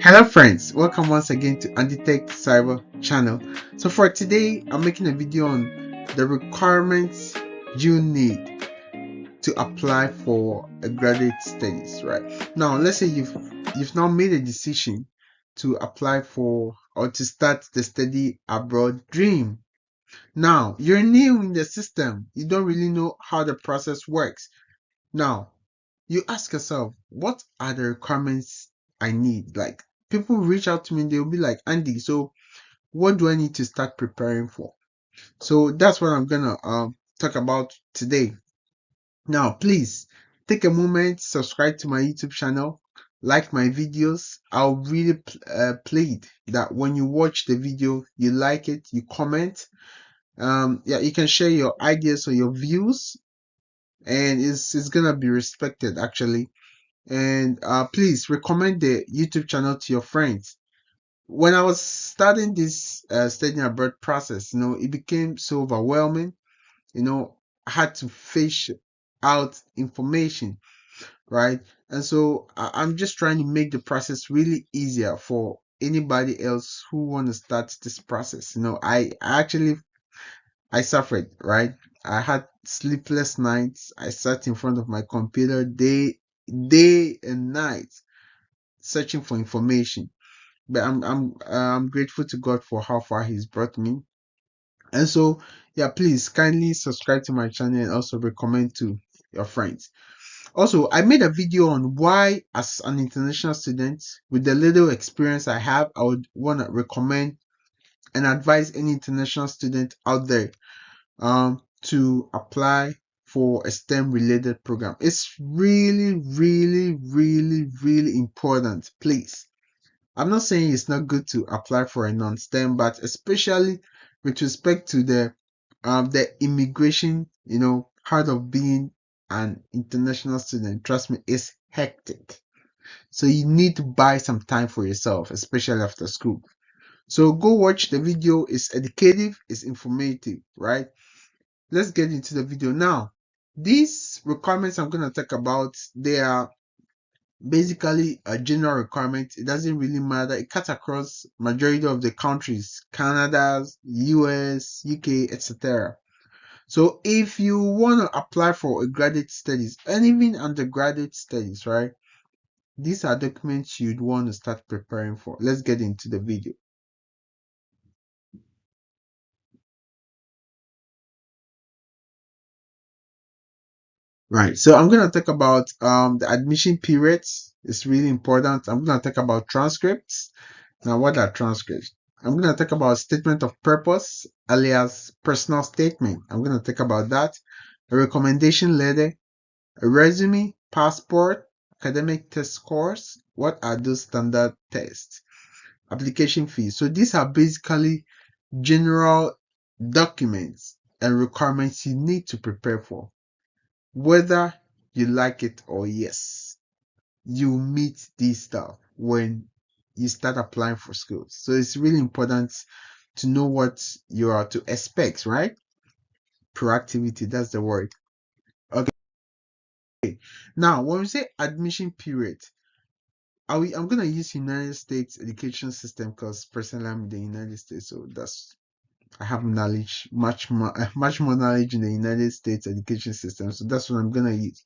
Hello friends, welcome once again to Tech Cyber channel. So for today, I'm making a video on the requirements you need to apply for a graduate studies, right? Now, let's say you've now made a decision to apply for or to start the study abroad dream. Now, you're new in the system. You don't really know how the process works. Now, you ask yourself, what are the requirements I need? Like, people reach out to me, they'll be like, Andy, so what do I need to start preparing for? So that's what I'm gonna talk about today. Now, please take a moment, subscribe to my YouTube channel, like my videos. I'll really plead that when you watch the video, you like it, you comment. Yeah, you can share your ideas or your views, and it's gonna be respected actually. And please recommend the YouTube channel to your friends. When I was starting this studying abroad process, it became so overwhelming. I had to fish out information, right? And so I'm just trying to make the process really easier for anybody else who want to start this process. I suffered, right? I had sleepless nights. I sat in front of my computer day and night searching for information. But I'm grateful to God for how far He's brought me. And so, yeah, please kindly subscribe to my channel and also recommend to your friends. Also, I made a video on why, as an international student, with the little experience I have, I would want to recommend and advise any international student out there to apply for a STEM related program. It's really, really, really, really important. Please. I'm not saying it's not good to apply for a non-STEM, but especially with respect to the immigration, part of being an international student, trust me, it's hectic. So you need to buy some time for yourself, especially after school. So go watch the video. It's educative, it's informative, right? Let's get into the video now. These requirements I'm going to talk about, they are basically a general requirement. It doesn't really matter. It cuts across majority of the countries, Canada, US, UK, etc. So if you want to apply for a graduate studies and even undergraduate studies, right? These are documents you'd want to start preparing for. Let's get into the video. Right. So I'm going to talk about the admission periods. It's really important. I'm going to talk about transcripts. Now, what are transcripts? I'm going to talk about statement of purpose, alias personal statement. I'm going to talk about that. A recommendation letter, a resume, passport, academic test scores. What are those standard tests? Application fees. So these are basically general documents and requirements you need to prepare for. Whether you like it or yes, you meet these stuff when you start applying for schools. So it's really important to know what you are to expect, right? Proactivity, that's the word. Okay. Now, when we say admission period, I'm gonna use United States education system because personally I'm in the United States, so I have knowledge, much more knowledge in the United States education system, so that's what I'm gonna use.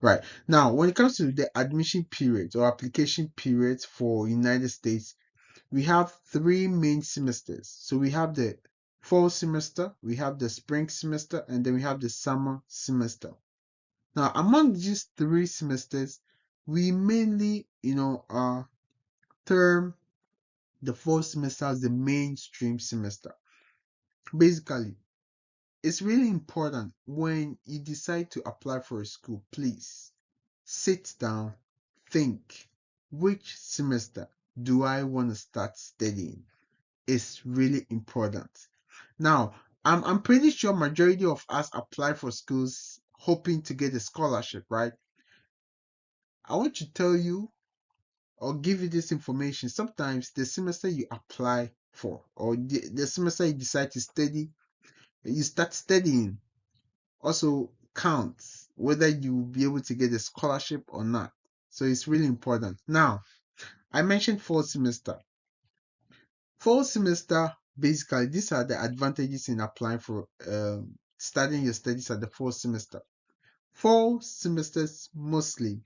Right. Now, when it comes to the admission period or application periods for United States, we have three main semesters. So we have the fall semester, we have the spring semester, and then we have the summer semester. Now, among these three semesters, we mainly, term the fall semester as the mainstream semester. Basically, it's really important when you decide to apply for a school, please sit down, think, which semester do I want to start studying? It's really important. Now, I'm pretty sure majority of us apply for schools hoping to get a scholarship, right? I want to tell you or give you this information. Sometimes the semester you apply for or the semester you decide to study, you start studying also counts whether you will be able to get a scholarship or not. So it's really important. Now, I mentioned fall semester. Fall semester, basically, these are the advantages in applying for starting your studies at the fall semester. Fall semesters mostly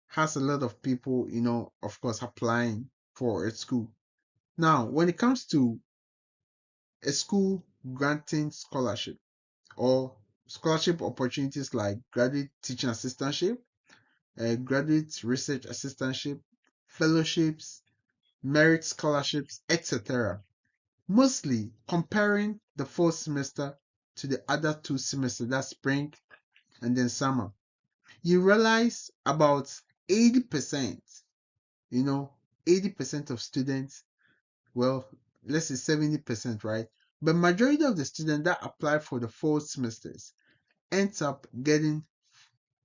has a lot of people, of course, applying for a school. Now, when it comes to a school granting scholarship or scholarship opportunities like graduate teaching assistantship, graduate research assistantship, fellowships, merit scholarships, etc. Mostly comparing the fall semester to the other two semesters, that's spring and then summer, you realize about 80%, you know, 80% of students, well, let's say 70%, right? But majority of the students that apply for the fall semesters ends up getting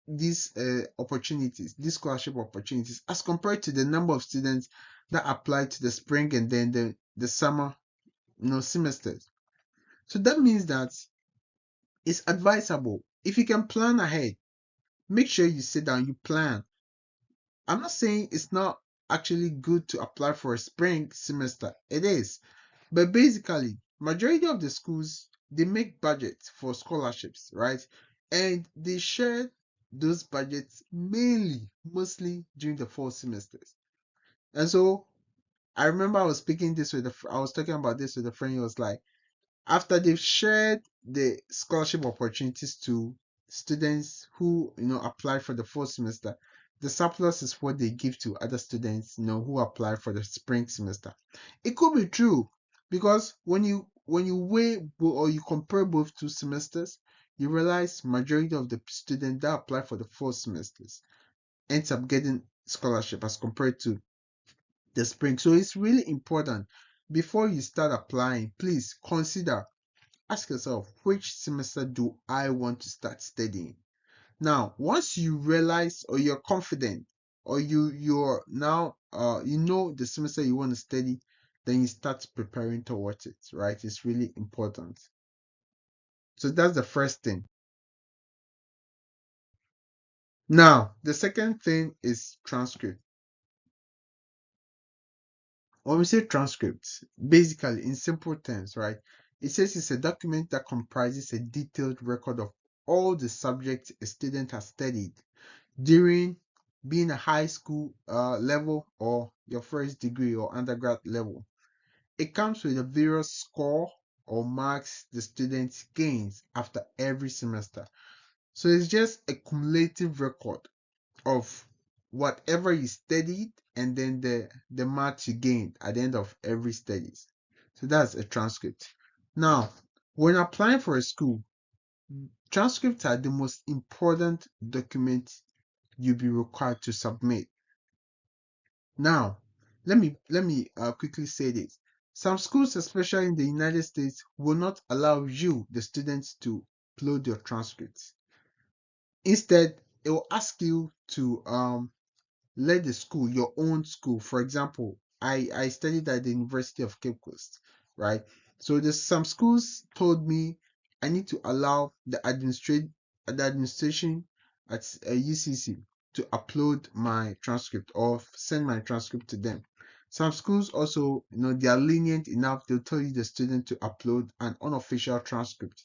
these opportunities, these scholarship opportunities, as compared to the number of students that apply to the spring and then the summer, semesters. So that means that it's advisable if you can plan ahead. Make sure you sit down, you plan. I'm not saying it's not actually good to apply for a spring semester. It is. But basically, majority of the schools they make budgets for scholarships, right? And they share those budgets mostly during the fall semesters. And so I remember I was talking about this with a friend. He was like, after they've shared the scholarship opportunities to students who apply for the fall semester, the surplus is what they give to other students who apply for the spring semester. It could be true, because when you weigh or you compare both two semesters, you realize majority of the students that apply for the fall semesters ends up getting scholarship as compared to the spring. So it's really important, before you start applying, please consider. Ask yourself, which semester do I want to start studying? Now, once you realize or you're confident, or you're now the semester you want to study, then you start preparing towards it, right? It's really important. So that's the first thing. Now, the second thing is transcript. When we say transcripts, basically in simple terms, right? It says it's a document that comprises a detailed record of all the subjects a student has studied during being a high school level or your first degree or undergrad level. It comes with a various score or marks the student gains after every semester. So it's just a cumulative record of whatever you studied and then the marks you gained at the end of every studies. So that's a transcript. Now, when applying for a school, transcripts are the most important document you'll be required to submit. Now, let me quickly say this. Some schools, especially in the United States, will not allow you, the students, to upload your transcripts. Instead, it will ask you to let the school, your own school, for example, I studied at the University of Cape Coast, right? So there's some schools told me I need to allow the administration at UCC to upload my transcript or send my transcript to them. Some schools also, they are lenient enough, they'll tell you the student to upload an unofficial transcript.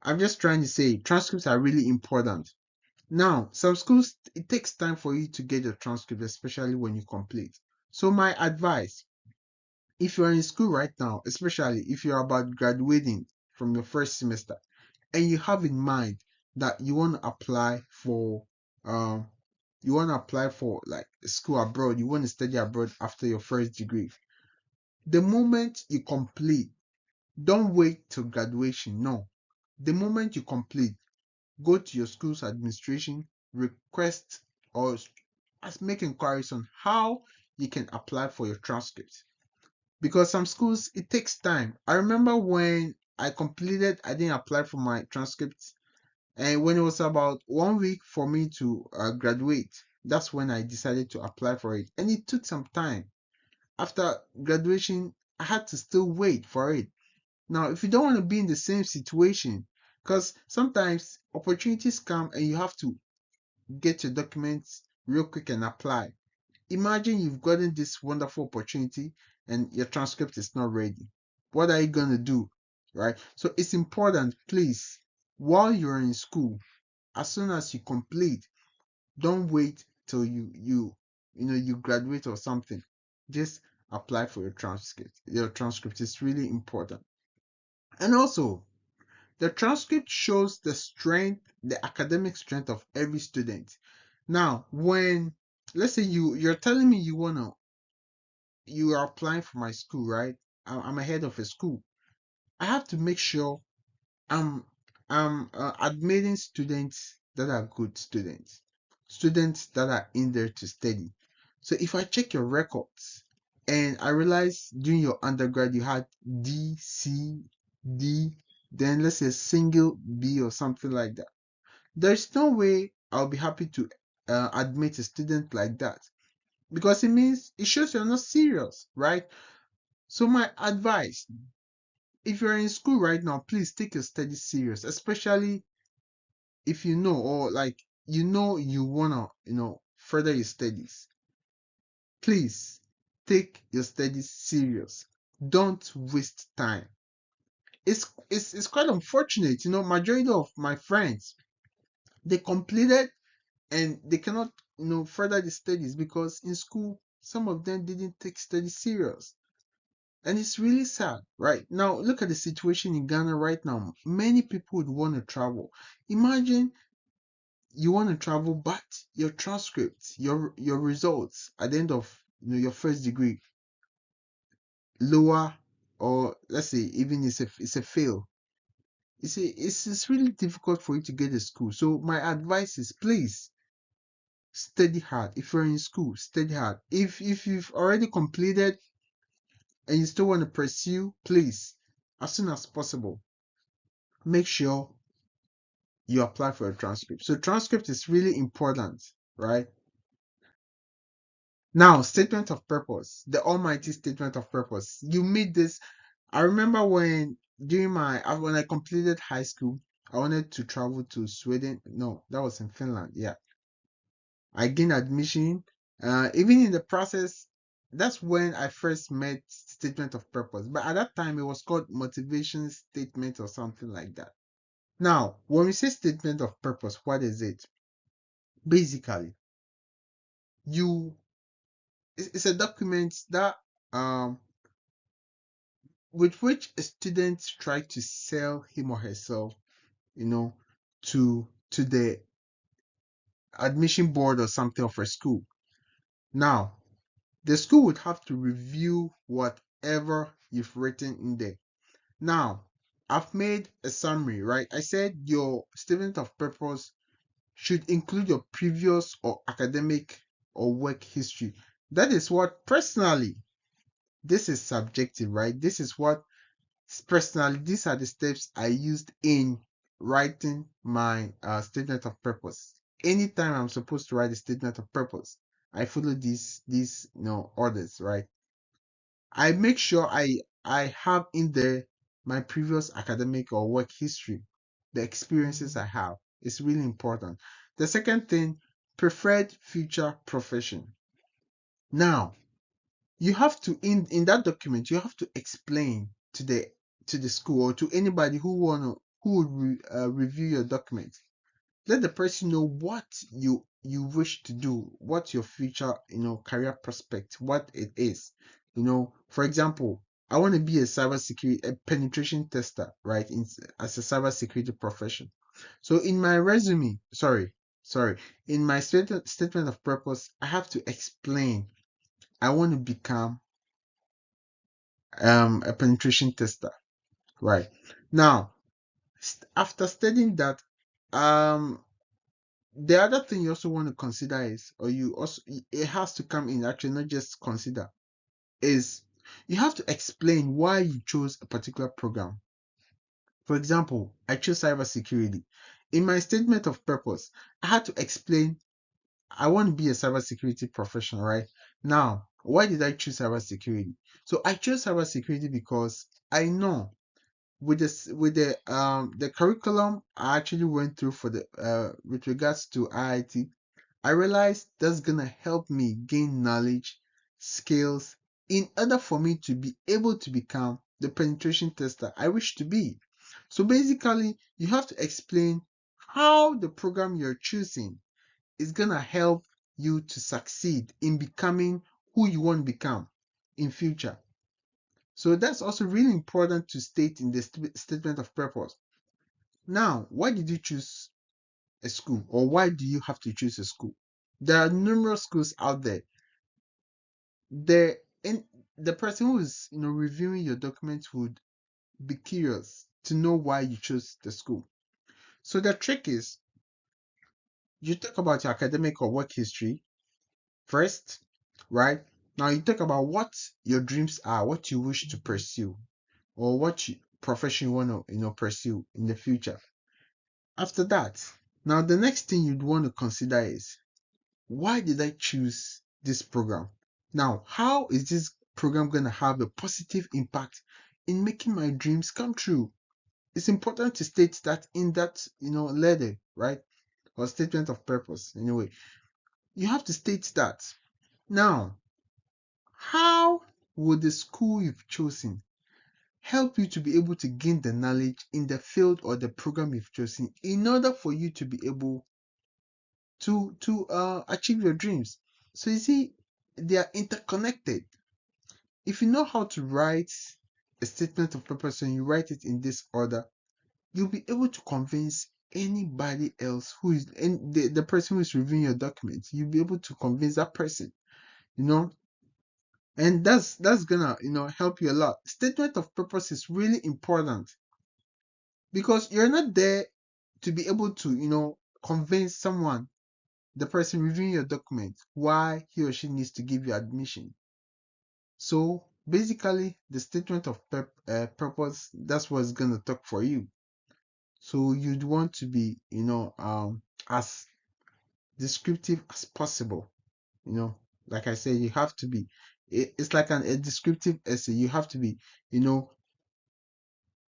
I'm just trying to say transcripts are really important. Now, some schools, it takes time for you to get your transcript, especially when you complete. So my advice, if you're in school right now, especially if you're about graduating from your first semester, and you have in mind that you want to apply for like a school abroad, you want to study abroad after your first degree. The moment you complete, don't wait till graduation. No. The moment you complete, go to your school's administration, request or make inquiries on how you can apply for your transcript. Because some schools, it takes time. I remember when I didn't apply for my transcripts, and when it was about 1 week for me to graduate, that's when I decided to apply for it. And it took some time. After graduation, I had to still wait for it. Now, if you don't want to be in the same situation, because sometimes opportunities come and you have to get your documents real quick and apply. Imagine you've gotten this wonderful opportunity and your transcript is not ready. What are you going to do? Right? So it's important, please, while you're in school, as soon as you complete, don't wait till you graduate or something. Just apply for your transcript. Your transcript is really important. And also, the transcript shows the strength, the academic strength of every student. Now, when let's say you're telling me you are applying for my school, right? I'm a head of a school. I have to make sure I'm admitting students that are good students, students that are in there to study. So if I check your records and I realize during your undergrad you had D, C, D, then let's say single B or something like that, there's no way I'll be happy to admit a student like that, because it shows you're not serious, right? So my advice, if you're in school right now, please take your studies serious, especially if you know, or like you wanna further your studies. Please take your studies serious. Don't waste time. It's quite unfortunate, majority of my friends, they completed and they cannot further the studies because in school some of them didn't take studies serious. And it's really sad. Right now, look at the situation in Ghana right now. Many people would want to travel. Imagine you want to travel, but your transcript, your results at the end of your first degree lower, or let's say even it's a fail. It's really difficult for you to get a school. So my advice is, please study hard. If you're in school, study hard. If you've already completed and you still want to pursue, please, as soon as possible, make sure you apply for a transcript. So transcript is really important, right? Now, statement of purpose, the almighty statement of purpose. You meet this. I remember when I completed high school, I wanted to travel to Sweden. No, that was in Finland. Yeah. I gained admission. Even in the process, that's when I first met statement of purpose. But at that time, it was called motivation statement or something like that. Now, when we say statement of purpose, what is it? Basically, you it's a document that um with which a student try to sell him or herself, you know, to the admission board or something of a school. Now, the school would have to review whatever you've written in there. Now, I've made a summary, right? I said your statement of purpose should include your previous or academic or work history. That is what personally, this is subjective, right? This is what personally, these are the steps I used in writing my statement of purpose. Anytime I'm supposed to write a statement of purpose, I follow these orders, right? I make sure I have in there my previous academic or work history, the experiences I have. It's really important. The second thing, preferred future profession. Now, you have to in that document you have to explain to the school or to anybody who would review your document. Let the person know what you wish to do, what your future career prospect, what it is. For example, I want to be a penetration tester, right, as a cybersecurity profession. So in my resume, sorry, in my statement of purpose, I have to explain I want to become a penetration tester, right? Now, after studying that, um, the other thing you also want to consider is, or you also, it has to come in actually, not just consider, is you have to explain why you chose a particular program. For example, I chose cybersecurity. In my statement of purpose, I had to explain I want to be a cybersecurity professional, right? Now, why did I choose cybersecurity? So I chose cybersecurity because I know with the curriculum I actually went through for the with regards to IIT, I realized that's gonna help me gain knowledge, skills, in order for me to be able to become the penetration tester I wish to be. So basically, you have to explain how the program you're choosing is gonna help you to succeed in becoming who you want to become in future. So that's also really important to state in the statement of purpose. Now, why did you choose a school, or why do you have to choose a school? There are numerous schools out there. And the person who is reviewing your documents would be curious to know why you chose the school. So the trick is, you talk about your academic or work history first, right? Now you talk about what your dreams are, what you wish to pursue, or what profession you want to pursue in the future. After that, now the next thing you'd want to consider is, why did I choose this program? Now, how is this program going to have a positive impact in making my dreams come true? It's important to state that in that letter, right? Or statement of purpose, anyway. You have to state that. Now, how would the school you've chosen help you to be able to gain the knowledge in the field or the program you've chosen in order for you to be able to achieve your dreams? So you see, they are interconnected. If you know how to write a statement of purpose and you write it in this order, you'll be able to convince anybody else who is, and the person who is reviewing your documents, you'll be able to convince that person, you know, and that's gonna help you a lot. Statement of purpose is really important because you're not there to be able to convince someone, the person reviewing your document, why he or she needs to give you admission. So basically, the statement of purpose, that's what's gonna talk for you. So you'd want to be, as descriptive as possible. You know, like I said, you have to be. It's like a descriptive essay. You have to be, you know,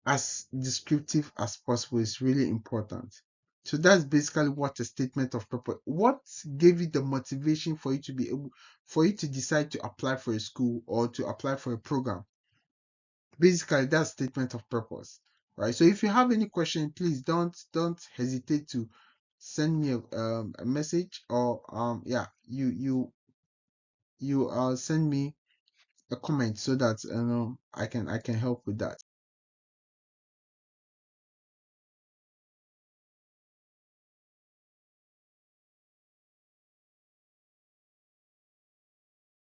as descriptive as possible. Is really important. So that's basically what a statement of purpose. What gave you the motivation for you to be able, for you to decide to apply for a school or to apply for a program? Basically, that's statement of purpose, right? So if you have any question, please don't hesitate to send me a message, or yeah, you send me a comment so that I can help with that.